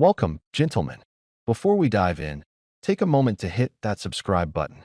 Welcome, gentlemen. Before we dive in, take a moment to hit that subscribe button.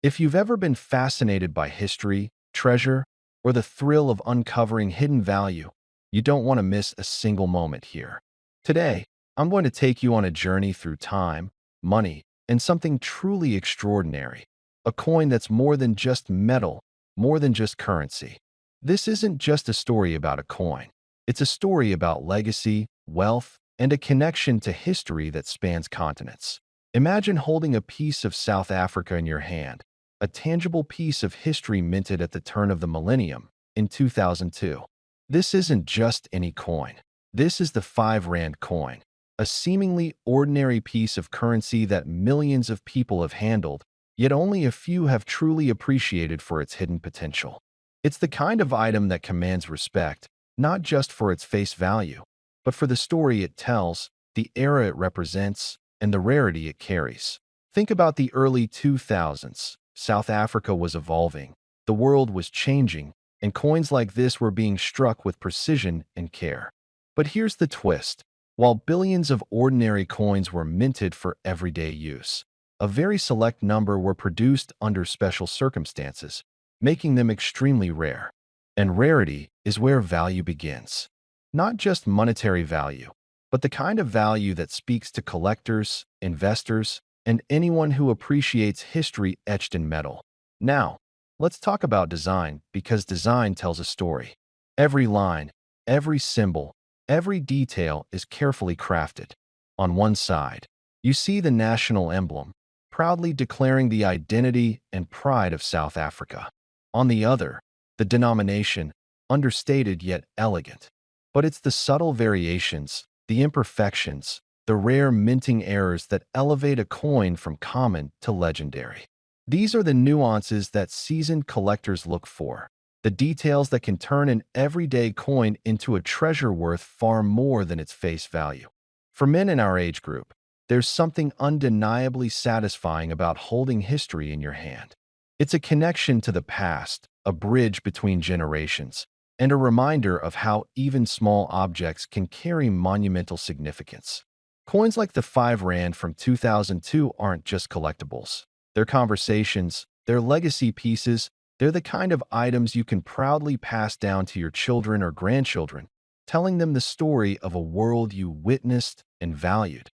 If you've ever been fascinated by history, treasure, or the thrill of uncovering hidden value, you don't want to miss a single moment here. Today, I'm going to take you on a journey through time, money, and something truly extraordinary. A coin that's more than just metal, more than just currency. This isn't just a story about a coin. It's a story about legacy, wealth, and a connection to history that spans continents. Imagine holding a piece of South Africa in your hand, a tangible piece of history minted at the turn of the millennium in 2002. This isn't just any coin. This is the 5 Rand coin, a seemingly ordinary piece of currency that millions of people have handled, yet only a few have truly appreciated for its hidden potential. It's the kind of item that commands respect, not just for its face value, but for the story it tells, the era it represents, and the rarity it carries. Think about the early 2000s. South Africa was evolving, the world was changing, and coins like this were being struck with precision and care. But here's the twist. While billions of ordinary coins were minted for everyday use, a very select number were produced under special circumstances, making them extremely rare. And rarity is where value begins. Not just monetary value, but the kind of value that speaks to collectors, investors, and anyone who appreciates history etched in metal. Now, let's talk about design, because design tells a story. Every line, every symbol, every detail is carefully crafted. On one side, you see the national emblem, proudly declaring the identity and pride of South Africa. On the other, the denomination, understated yet elegant. But it's the subtle variations, the imperfections, the rare minting errors that elevate a coin from common to legendary. These are the nuances that seasoned collectors look for, the details that can turn an everyday coin into a treasure worth far more than its face value. For men in our age group, there's something undeniably satisfying about holding history in your hand. It's a connection to the past, a bridge between generations, and a reminder of how even small objects can carry monumental significance. Coins like the 5 Rand from 2002 aren't just collectibles. They're conversations, they're legacy pieces, they're the kind of items you can proudly pass down to your children or grandchildren, telling them the story of a world you witnessed and valued.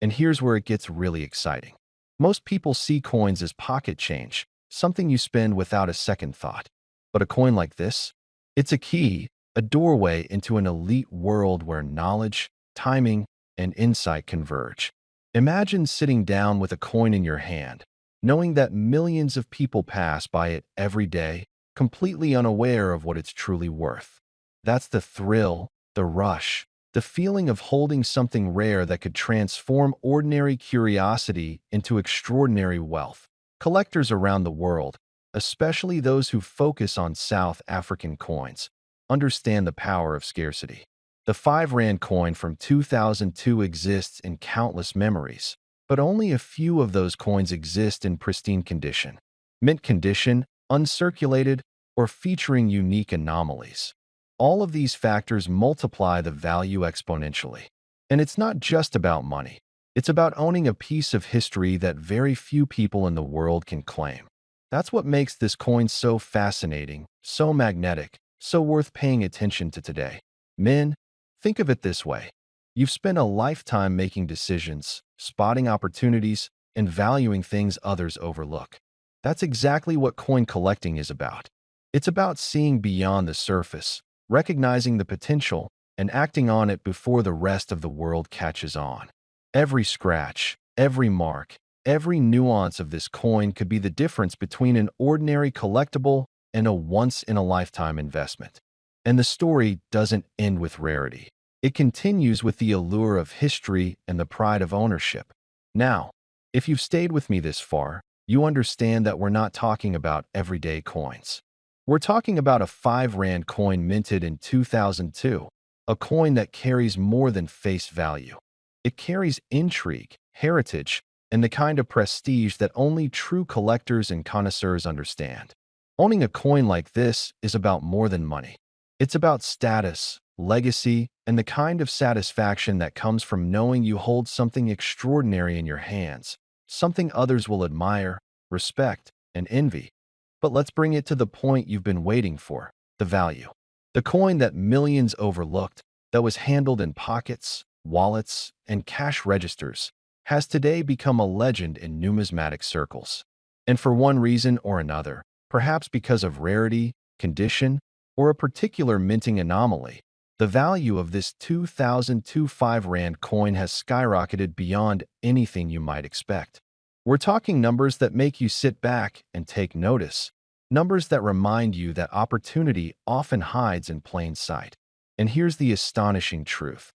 And here's where it gets really exciting. Most people see coins as pocket change, something you spend without a second thought. But a coin like this? It's a key, a doorway into an elite world where knowledge, timing, and insight converge. Imagine sitting down with a coin in your hand, knowing that millions of people pass by it every day, completely unaware of what it's truly worth. That's the thrill, the rush, the feeling of holding something rare that could transform ordinary curiosity into extraordinary wealth. Collectors around the world, especially those who focus on South African coins, understand the power of scarcity. The 5 Rand coin from 2002 exists in countless memories, but only a few of those coins exist in pristine condition. Mint condition, uncirculated, or featuring unique anomalies. All of these factors multiply the value exponentially. And it's not just about money. It's about owning a piece of history that very few people in the world can claim. That's what makes this coin so fascinating, so magnetic, so worth paying attention to today. Men, think of it this way. You've spent a lifetime making decisions, spotting opportunities, and valuing things others overlook. That's exactly what coin collecting is about. It's about seeing beyond the surface, recognizing the potential, and acting on it before the rest of the world catches on. Every scratch, every mark, every nuance of this coin could be the difference between an ordinary collectible and a once-in-a-lifetime investment. And the story doesn't end with rarity. It continues with the allure of history and the pride of ownership. Now, if you've stayed with me this far, you understand that we're not talking about everyday coins. We're talking about a 5 Rand coin minted in 2002, a coin that carries more than face value. It carries intrigue, heritage, and the kind of prestige that only true collectors and connoisseurs understand. Owning a coin like this is about more than money. It's about status, legacy, and the kind of satisfaction that comes from knowing you hold something extraordinary in your hands, something others will admire, respect, and envy. But let's bring it to the point you've been waiting for, the value. The coin that millions overlooked, that was handled in pockets, wallets, and cash registers, has today become a legend in numismatic circles. And for one reason or another, perhaps because of rarity, condition, or a particular minting anomaly, the value of this 2025 Rand coin has skyrocketed beyond anything you might expect. We're talking numbers that make you sit back and take notice, numbers that remind you that opportunity often hides in plain sight. And here's the astonishing truth.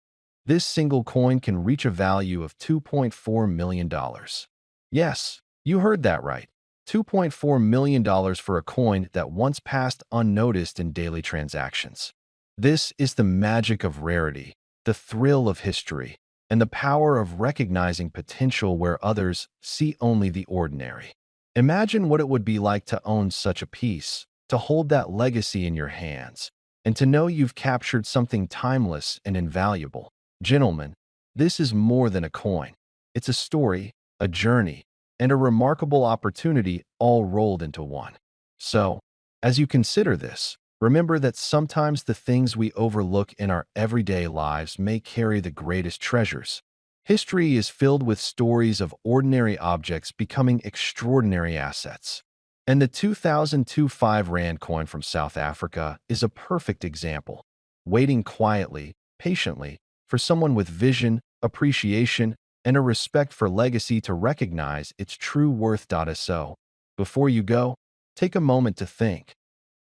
This single coin can reach a value of $2.4 million. Yes, you heard that right. $2.4 million for a coin that once passed unnoticed in daily transactions. This is the magic of rarity, the thrill of history, and the power of recognizing potential where others see only the ordinary. Imagine what it would be like to own such a piece, to hold that legacy in your hands, and to know you've captured something timeless and invaluable. Gentlemen, this is more than a coin. It's a story, a journey, and a remarkable opportunity all rolled into one. So, as you consider this, remember that sometimes the things we overlook in our everyday lives may carry the greatest treasures. History is filled with stories of ordinary objects becoming extraordinary assets. And the 2025 Rand coin from South Africa is a perfect example, waiting quietly, patiently, for someone with vision, appreciation, and a respect for legacy to recognize its true worth. So, before you go, take a moment to think.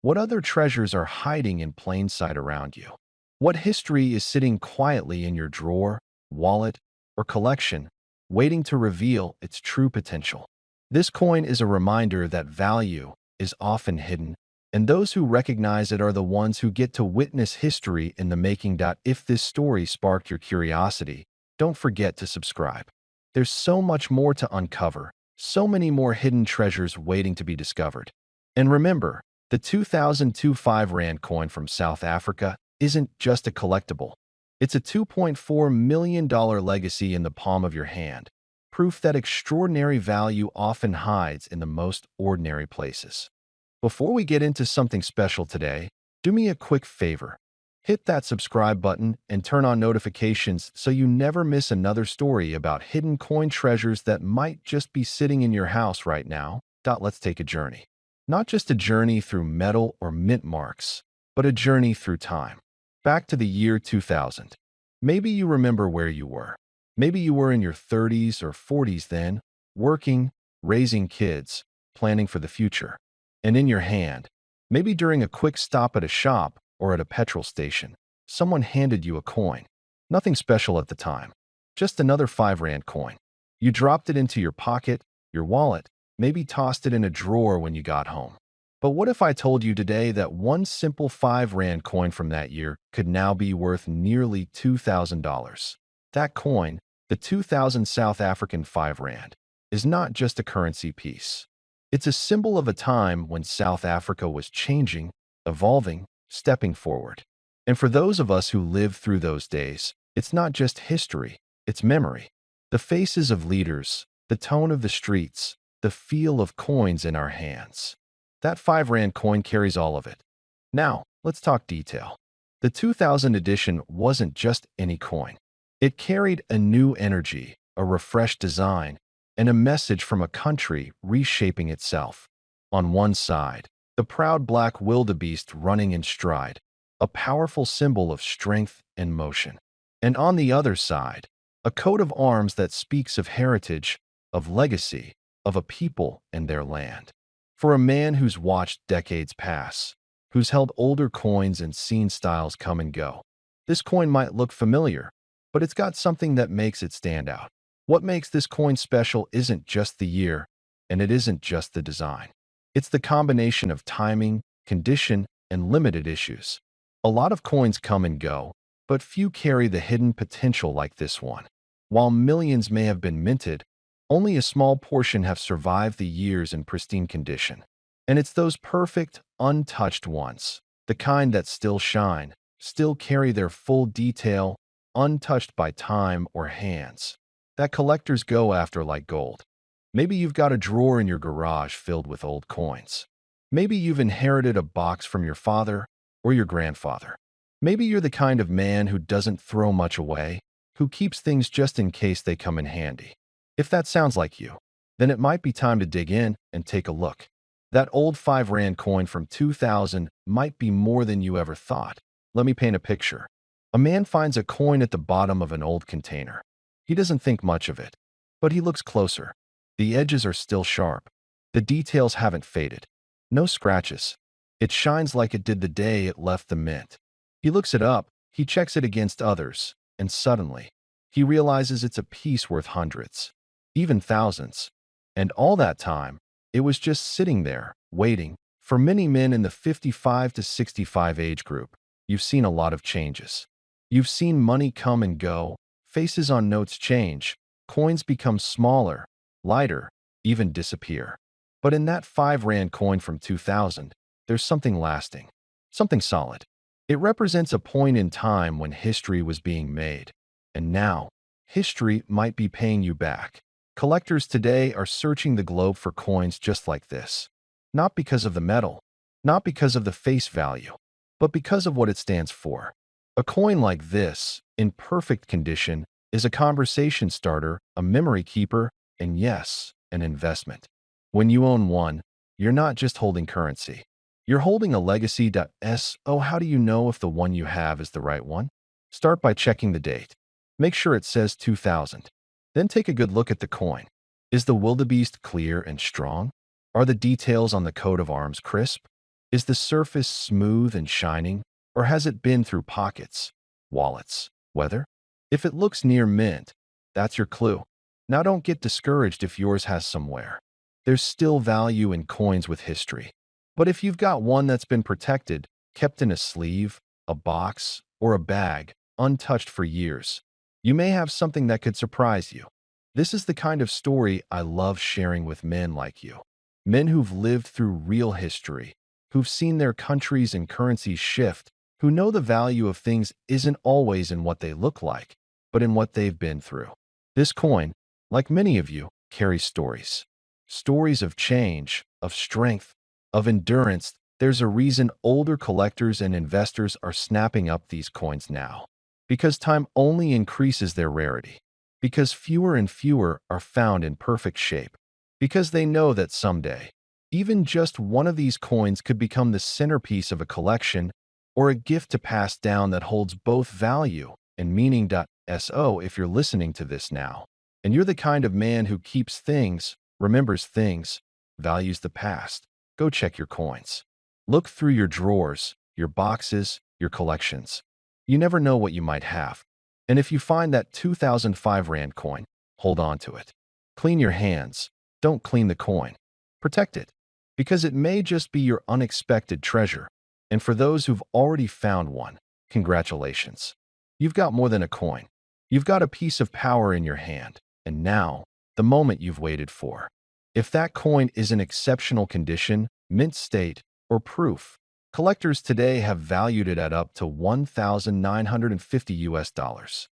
What other treasures are hiding in plain sight around you? What history is sitting quietly in your drawer, wallet, or collection, waiting to reveal its true potential? This coin is a reminder that value is often hidden, and those who recognize it are the ones who get to witness history in the making. If this story sparked your curiosity, don't forget to subscribe. There's so much more to uncover, so many more hidden treasures waiting to be discovered. And remember, the 2025 Rand coin from South Africa isn't just a collectible. It's a $2.4 million legacy in the palm of your hand, proof that extraordinary value often hides in the most ordinary places. Before we get into something special today, do me a quick favor. Hit that subscribe button and turn on notifications so you never miss another story about hidden coin treasures that might just be sitting in your house right now. Let's take a journey. Not just a journey through metal or mint marks, but a journey through time. Back to the year 2000. Maybe you remember where you were. Maybe you were in your 30s or 40s then, working, raising kids, planning for the future. And in your hand, maybe during a quick stop at a shop or at a petrol station, someone handed you a coin. Nothing special at the time, just another 5 Rand coin. You dropped it into your pocket, your wallet, maybe tossed it in a drawer when you got home. But what if I told you today that one simple 5 Rand coin from that year could now be worth nearly $2,000? That coin, the 2000 South African 5 Rand, is not just a currency piece. It's a symbol of a time when South Africa was changing, evolving, stepping forward. And for those of us who lived through those days, it's not just history, it's memory. The faces of leaders, the tone of the streets, the feel of coins in our hands. That 5 Rand coin carries all of it. Now, let's talk detail. The 2000 edition wasn't just any coin. It carried a new energy, a refreshed design, and a message from a country reshaping itself. On one side, the proud black wildebeest running in stride, a powerful symbol of strength and motion. And on the other side, a coat of arms that speaks of heritage, of legacy, of a people and their land. For a man who's watched decades pass, who's held older coins and seen styles come and go, this coin might look familiar, but it's got something that makes it stand out. What makes this coin special isn't just the year, and it isn't just the design. It's the combination of timing, condition, and limited issues. A lot of coins come and go, but few carry the hidden potential like this one. While millions may have been minted, only a small portion have survived the years in pristine condition. And it's those perfect, untouched ones, the kind that still shine, still carry their full detail, untouched by time or hands, that collectors go after like gold. Maybe you've got a drawer in your garage filled with old coins. Maybe you've inherited a box from your father or your grandfather. Maybe you're the kind of man who doesn't throw much away, who keeps things just in case they come in handy. If that sounds like you, then it might be time to dig in and take a look. That old 5 Rand coin from 2000 might be more than you ever thought. Let me paint a picture. A man finds a coin at the bottom of an old container. He doesn't think much of it, but he looks closer. The edges are still sharp. The details haven't faded. No scratches. It shines like it did the day it left the mint. He looks it up, he checks it against others, and suddenly, he realizes it's a piece worth hundreds, even thousands. And all that time, it was just sitting there, waiting. For many men in the 55 to 65 age group, you've seen a lot of changes. You've seen money come and go, faces on notes change, coins become smaller, lighter, even disappear. But in that 5 Rand coin from 2000, there's something lasting, something solid. It represents a point in time when history was being made. And now, history might be paying you back. Collectors today are searching the globe for coins just like this. Not because of the metal, not because of the face value, but because of what it stands for. A coin like this, in perfect condition, is a conversation starter, a memory keeper, and yes, an investment. When you own one, you're not just holding currency. You're holding a legacy. So how do you know if the one you have is the right one? Start by checking the date. Make sure it says 2000. Then take a good look at the coin. Is the wildebeest clear and strong? Are the details on the coat of arms crisp? Is the surface smooth and shining? Or has it been through pockets, wallets, weather? If it looks near mint, that's your clue. Now don't get discouraged if yours has some wear. There's still value in coins with history. But if you've got one that's been protected, kept in a sleeve, a box, or a bag, untouched for years, you may have something that could surprise you. This is the kind of story I love sharing with men like you. Men who've lived through real history, who've seen their countries and currencies shift, who know the value of things isn't always in what they look like, but in what they've been through. This coin, like many of you, carries stories. Stories of change, of strength, of endurance. There's a reason older collectors and investors are snapping up these coins now. Because time only increases their rarity. Because fewer and fewer are found in perfect shape. Because they know that someday, even just one of these coins could become the centerpiece of a collection or a gift to pass down that holds both value and meaning. So if you're listening to this now, and you're the kind of man who keeps things, remembers things, values the past, go check your coins. Look through your drawers, your boxes, your collections. You never know what you might have. And if you find that 2005 Rand coin, hold on to it. Clean your hands. Don't clean the coin. Protect it, because it may just be your unexpected treasure. And for those who've already found one, congratulations. You've got more than a coin. You've got a piece of power in your hand. And now, the moment you've waited for. If that coin is in exceptional condition, mint state, or proof, collectors today have valued it at up to $1,950 US.